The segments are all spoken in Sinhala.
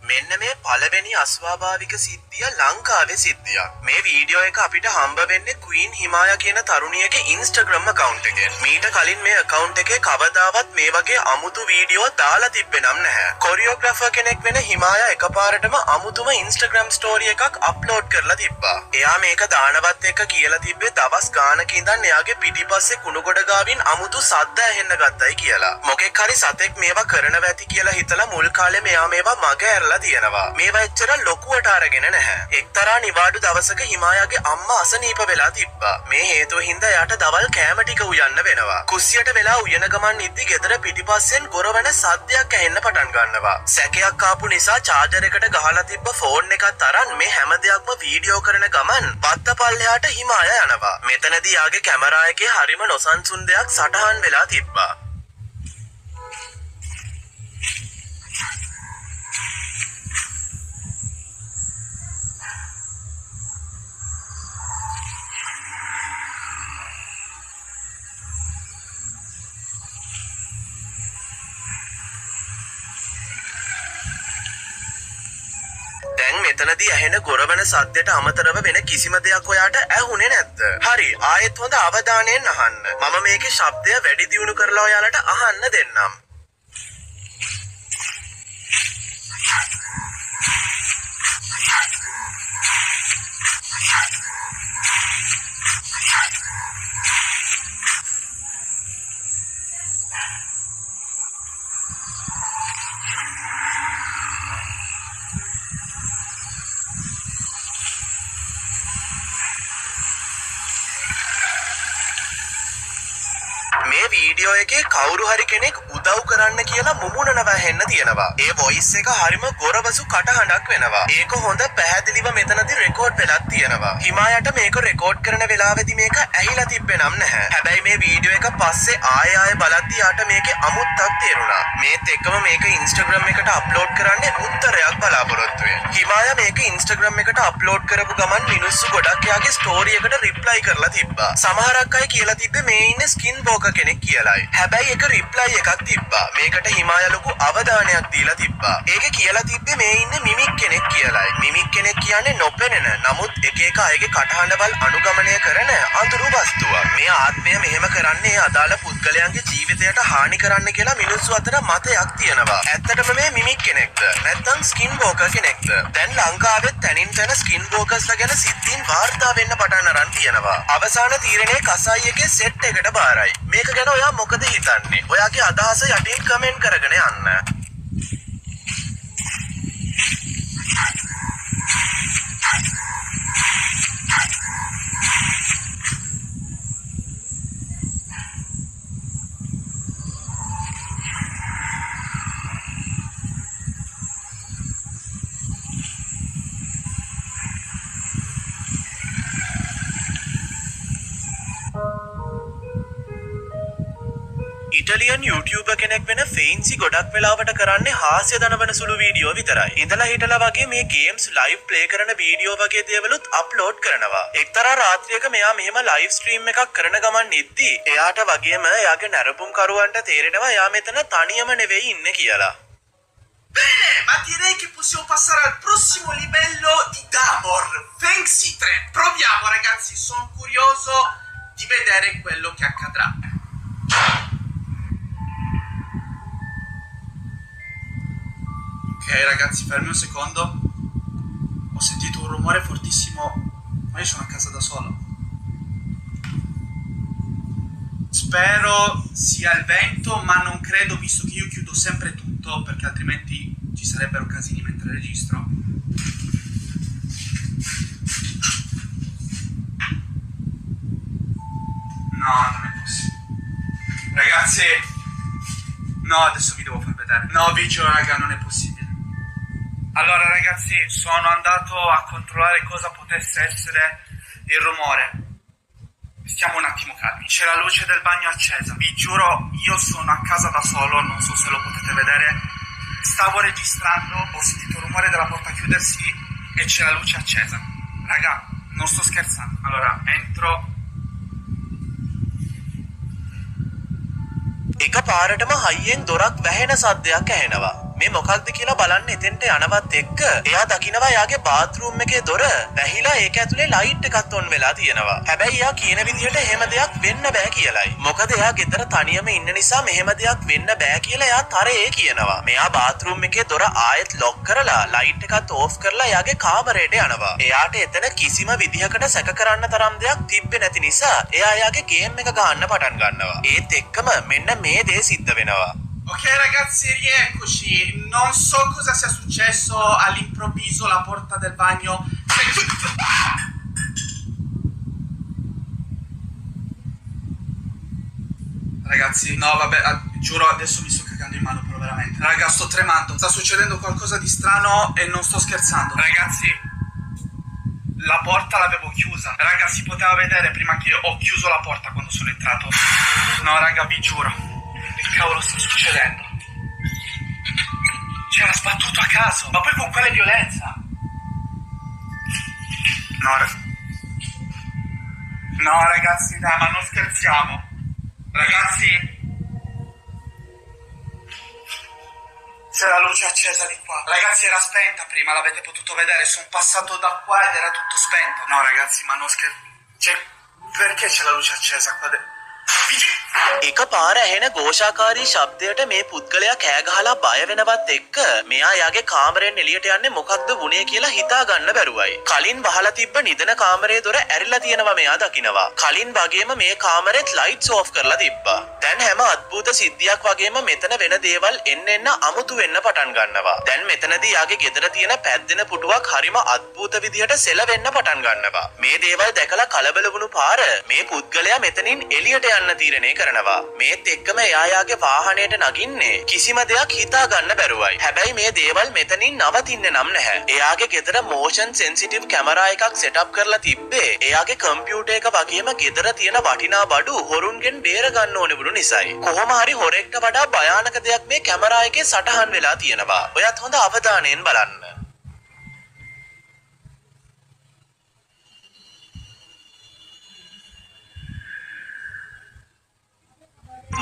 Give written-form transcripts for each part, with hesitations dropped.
මෙන්න මේ පළවෙනි අස්වාභාවික සිද්ධිය ලංකාවේ සිද්ධියක්. මේ වීඩියෝ එක අපිට හම්බ වෙන්නේ ක්වීන් හිමායා කියන තරුණියගේ Instagram account එකෙන්. මීට කලින් මේ account එකේ කවදාවත් මේ වගේ අමුතු වීඩියෝ දාලා තිබ්බේ නම් නැහැ. කොරියෝග්‍රාෆර් කෙනෙක් වෙන හිමායා එකපාරටම අමුතුම Instagram story එකක් upload කරලා තිබ්බා. එයා මේක දානවත් එක කියලා තිබ්බේ දවස් ගානක ඉඳන් එයාගේ පිටිපස්සේ කුණුගොඩ ගාවින් අමුතු සද්ද ඇහෙන්න ගත්තයි කියලා. මොකෙක් හරි සතෙක් මේවා කරනවා ඇති කියලා හිතලා මුල් කාලේ මෙයා මේවා මග ඇරලා තියෙනවා. මේවා එච්චර ලොකුවට අරගෙන නැහැ. එක්තරා නිවාඩු දවසක හිමායාගේ අම්මා අසනීප වෙලා තිබ්බා. මේ හේතුව හින්දා එයාට දවල් කෑම ටික උයන්න වෙනවා. කුස්සියට වෙලා උයන ගමන් ඉද්දි ගෙදර පිටිපස්සෙන් ගොරවන සද්දයක් ඇහෙන්න පටන් ගන්නවා. සැකයක් ආපු නිසා චාර්ජර් එකට ගහලා තිබ්බ ෆෝන් එකත් අරන් මේ හැම දෙයක්ම වීඩියෝ කරන ගමන් වත්ත පල්ලෙහාට හිමායා යනවා. මෙතනදී යාගේ කැමරා එකේ හරිම නොසන්සුන් දෙයක් සටහන් වෙලා තිබ්බා. දැන් මෙතනදී ඇහෙන ගොරවන සද්දයට අමතරව වෙන කිසිම දෙයක් ඔයාට ඇහුනේ නැද්ද? හරි, ආයෙත් හොඳ අවධානයෙන් අහන්න. මම මේකේ ශබ්දය වැඩි දියුණු කරලා ඔයාලට අහන්න දෙන්නම්. මේ වීඩියෝ එකේ කවුරු හරි කෙනෙක් උදව් කරන්න කියලා මුමුණනවා හෙන්න තියෙනවා. ඒ වොයිස් එක හරිම ගොරවසු කටහඬක් වෙනවා. ඒක හොඳ පැහැදිලිව මෙතනදී රෙකෝඩ් වෙලක් තියෙනවා. හිමායට මේක රෙකෝඩ් කරන වෙලාවෙදි මේක ඇහිලා තිබ්බේ නම් නැහැ. හැබැයි මේ වීඩියෝ එක පස්සේ ආයෙ බලද්දි යාට මේකේ අමුත්තක් තේරුණා. මේත් එක්කම මේක Instagram එකට අප්ලෝඩ් කරන්නේ උත්තරයක් බලාපොරොත්තු වෙන. හිමායා මේක Instagram එකට අප්ලෝඩ් කරපු ගමන් මිනිස්සු ගොඩක් යාගේ ස්ටෝරි එකට රිප්ලයි කරලා තිබ්බා. සමහරක් අය කියලා තිබ්බේ මේ ඉන්නේ ස්කින් බෝකර් කෙනෙක් කියලායි. හැබැයි ඒක රිප්ලයි එකක් තිබ්බා. මේකට හිමායා ලොකු අවධානයක් දීලා තිබ්බා. ඒකේ කියලා තිබ්බේ මේ ඉන්නේ මිමික් කෙනෙක් කියලායි. මිමික් කෙනෙක් කියන්නේ නොපෙනෙන නමුත් එක අයගේ කටහඬවල් අනුගමනය කරන අඳුරු වස්තුවක්. මේ ආත්මය මෙහෙම කරන්නේ අදාළ පුද්ගලයන්ගේ ජීවිතයට හානි කරන්න කියලා මිනිස්සු අතර මතයක් තියෙනවා. ඇත්තටම මේ මිමික් කෙනෙක්ද නැත්නම් ස්කින් බෝකර් කෙනෙක්ද? දැන් ලංකාවේ තනින් තන ස්කින් බෝකර්ස්ලා ගැන සිද්ධීන් වාර්තා වෙන්න පටන් අරන් තියෙනවා. අවසාන තීරණය කසායි එකේ සෙට් එකට බාරයි. මේක ගැන ඔයා මොකද හිතන්නේ? ඔයාගේ අදහස යටින් කමෙන්ට් කරගෙන යන්න. ඉටලියන් YouTuber කෙනෙක් වෙන ෆේන්සි ගොඩක් වෙලාවට කරන්නේ හාස්‍ය දනවන සුළු වීඩියෝ විතරයි. ඉඳලා හිටලා වගේ මේ ගේම්ස් ලයිව් ප්ලේ කරන වීඩියෝ වගේ දේවලුත් අප්ලෝඩ් කරනවා. එක්තරා රාත්‍රියක මෙයා මෙහෙම ලයිව් ස්ට්‍රීම් එකක් කරන ගමන් ඉද්දි එයාට වගේම එයාගේ නරඹුම් කරුවන්ට තේරෙනවා එයා මෙතන තනියම නෙවෙයි ඉන්නේ කියලා. Bene, ma direi che possiamo passare al prossimo livello di Davor. Fancy 3. Proviamo ragazzi, sono curioso di vedere quello che accadrà. Ok ragazzi, fermi un secondo. Ho sentito un rumore fortissimo, ma io sono a casa da solo. Spero sia il vento, ma non credo visto che io chiudo sempre tutto perché altrimenti ci sarebbero casini mentre registro. No, non è possibile. Ragazzi, no, adesso vi devo far vedere. No, vi giuro raga, non è possibile. Allora ragazzi, sono andato a controllare cosa potesse essere il rumore. Stiamo un attimo calmi. C'è la luce del bagno accesa. Vi giuro, io sono a casa da solo, non so se lo potete vedere. Stavo registrando, ho sentito il rumore della porta chiudersi e c'è la luce accesa. Raga, non sto scherzando. Allora, entro. එකපාරටම හයියෙන් දොරක් වැහෙන සද්දයක් ඇහෙනවා. මේ මොකක්ද කියලා බලන්න එතෙන්ට යනවත් එක්ක එයා දකිනවා එයාගේ බාත්රූම් එකේ දොර වැහිලා ඒක ඇතුලේ ලයිට් එකක් ඔන් වෙලා තියෙනවා. හැබැයි එයා කියන විදිහට එහෙම දෙයක් වෙන්න බෑ කියලයි. මොකද එයා ගෙදර තනියම ඉන්න නිසා මෙහෙම දෙයක් වෙන්න බෑ කියලා එයා තරයේ කියනවා. මෙයා බාත්රූම් එකේ දොර ආයෙත් ලොක් කරලා ලයිට් එකත් ඕෆ් කරලා එයාගේ කාමරයට යනවා. එයාට එතන කිසිම විදිහකට සැක කරන්න තරම් දෙයක් තිබ්බේ නැති නිසා එයා එයාගේ ගේම් එක ගන්න පටන් ගන්නවා. ඒත් එක්කම මෙන්න මේ දේ සිද්ධ වෙනවා. Ok ragazzi, rieccoci. Non so cosa sia successo all'improvviso, la porta del bagno. Ragazzi, no vabbè, giuro adesso mi sto cagando in mano però veramente. Raga, sto tremando, sta succedendo qualcosa di strano e non sto scherzando. Ragazzi, la porta l'avevo chiusa. Raga, si poteva vedere prima che ho chiuso la porta quando sono entrato. No raga, vi giuro. Che cavolo sta succedendo? C'era sbattuto a caso, ma poi con quale violenza? No ragazzi, dai, ma non scherziamo. Ragazzi, c'è la luce accesa di qua. Ragazzi, era spenta prima, l'avete potuto vedere. Sono passato da qua ed era tutto spento. No ragazzi, ma non scherzo. Perché c'è la luce accesa qua dentro? එකපාර ඇහෙන ഘോഷාකාරී ශබ්දයට මේ පුද්ගලයා කෑ ගහලා බය වෙනවත් එක්ක මෙයා යාගේ කාමරයෙන් එළියට යන්නේ මොකක්ද වුනේ කියලා හිතා ගන්න බැරුවයි. කලින් වහලා තිබ්බ නිදන කාමරයේ දොර ඇරිලා තියෙනවා මෙයා දකිනවා. කලින් වගේම මේ කාමරෙත් ලයිට්ස් ඕෆ් කරලා තිබ්බා. දැන් හැම අద్భుත සිද්ධියක් වගේම මෙතන වෙන දේවල් එන්න අමුතු වෙන්න පටන් ගන්නවා. දැන් මෙතනදී යාගේ ගෙදර තියෙන පැද්දෙන පුටුවක් හරිම අద్భుත විදිහට සෙලවෙන්න පටන් ගන්නවා. මේ දේවල් දැකලා කලබල වුණු පාර මේ පුද්ගලයා මෙතනින් එළියට යන්න තීරණය කරනවා. මේත් එක්කම එයාගේ වාහනයට නගින්නේ කිසිම දෙයක් හිතා ගන්න බැරුවයි. හැබැයි මේ දේවල් මෙතනින් නවතින්නේ නම් නැහැ. එයාගේ ගෙදර මෝෂන් සෙන්සිටිව් කැමරා එකක් සෙටප් කරලා තිබ්බේ එයාගේ කම්පියුටර් එක වගේම ගෙදර තියෙන වටිනා බඩු හොරුන්ගෙන් බේර ගන්න ඕනේ වුණු නිසායි. කොහොම හරි හොරෙක්ට වඩා භයානක දෙයක් මේ කැමරා එකේ සටහන් වෙලා තියෙනවා. ඔයත් හොඳ අවධානයෙන් බලන්න.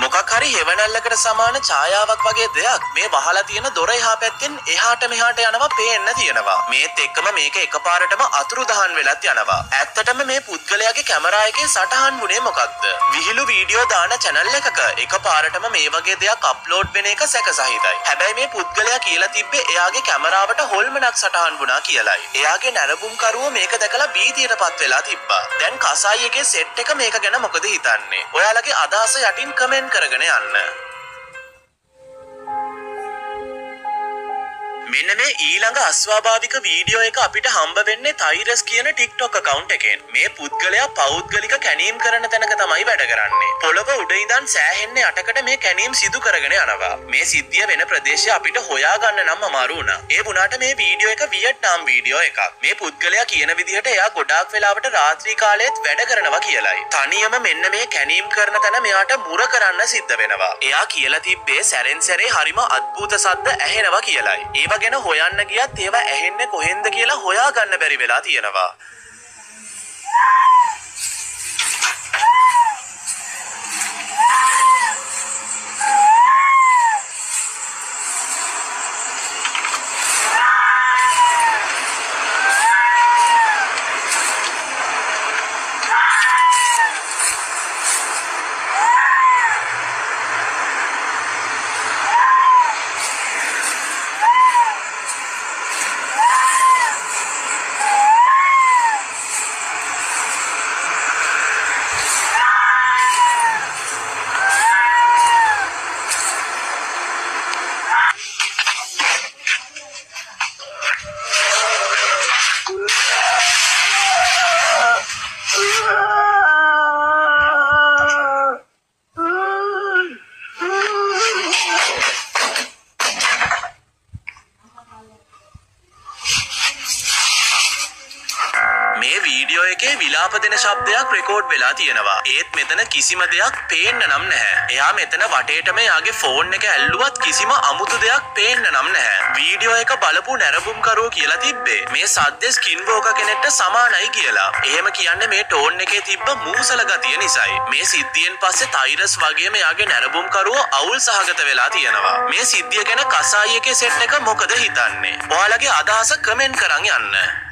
මොකක් හරි හෙවණැල්ලකට සමාන ඡායාවක් වගේ දෙයක් මේ වහලා තියෙන දොර එහා පැත්තෙන් එහාට මෙහාට යනවා පේන්න තියෙනවා. මේත් එක්කම මේක එකපාරටම අතුරුදහන් වෙලත් යනවා. ඇත්තටම මේ පුද්ගලයාගේ කැමරා එකේ සටහන් වුණේ මොකක්ද? විහිළු වීඩියෝ දාන channel එකක එකපාරටම මේ වගේ දෙයක් අප්ලෝඩ් වෙන එක සැකසහිතයි. හැබැයි මේ පුද්ගලයා කියලා තිබ්බේ එයාගේ කැමරාවට හොල්මනක් සටහන් වුණා කියලයි. එයාගේ නරඹුම්කරුවෝ මේක දැකලා බීතියටපත් වෙලා තිබ්බා. දැන් කසායි එකේ සෙට් එක මේක ගැන මොකද හිතන්නේ? ඔයාලගේ අදහස යටින් කමෙන්ට් කරගෙන යන්න. මෙන්න මේ ඊළඟ අස්වාභාවික වීඩියෝ එක අපිට හම්බ වෙන්නේ තයිරස් කියන TikTok account එකෙන්. මේ පුද්ගලයා පෞද්ගලික කැණීම් කරන තැනක තමයි වැඩ කරන්නේ. පොළොව උඩ ඉඳන් සෑහෙන්න යටකට මේ කැණීම් සිදු කරගෙන යනවා. මේ සිද්ධිය වෙන ප්‍රදේශය අපිට හොයාගන්න නම් අමාරු වුණා. ඒ වුණාට මේ වීඩියෝ එක වියට්නාම් වීඩියෝ එකක්. මේ පුද්ගලයා කියන විදිහට එයා ගොඩාක් වෙලාවට රාත්‍රී කාලයේත් වැඩ කරනවා කියලයි. තනියම මෙන්න මේ කැණීම් කරන තැන මෙයාට මුර කරන්න සිද්ධ වෙනවා. එයා කියලා තිබ්බේ සැරෙන් සැරේ හරිම අద్భుත සද්ද ඇහෙනවා කියලයි. ඒව ගැන හොයන්න ගියත් ඒවා ඇහෙන්නේ කොහෙන්ද කියලා හොයාගන්න බැරි වෙලා තියෙනවා. එකේ විලාප දෙන ශබ්දයක් රෙකෝඩ් වෙලා තියෙනවා. ඒත් මෙතන කිසිම දෙයක් පේන්න නම් නැහැ. එයා මෙතන වටේටම එයාගේ ෆෝන් එක ඇල්ලුවත් කිසිම අමුතු දෙයක් පේන්න නම් නැහැ. වීඩියෝ එක බලපු නැරඹුම්කරුවෝ කියලා තිබ්බේ මේ සද්දේ ස්කින්වෝකර් කෙනෙක්ට සමානයි කියලා. එහෙම කියන්නේ මේ ටෝන් එකේ තිබ්බ මූසල ගතිය නිසායි. මේ සිද්ධියෙන් පස්සේ ටයිරස් වගේම එයාගේ නැරඹුම්කරුවෝ අවුල් සහගත වෙලා තියෙනවා. මේ සිද්ධිය ගැන කසායි එකේ සෙට් එක මොකද හිතන්නේ? ඔයාලගේ අදහස කමෙන්ට් කරන් යන්න.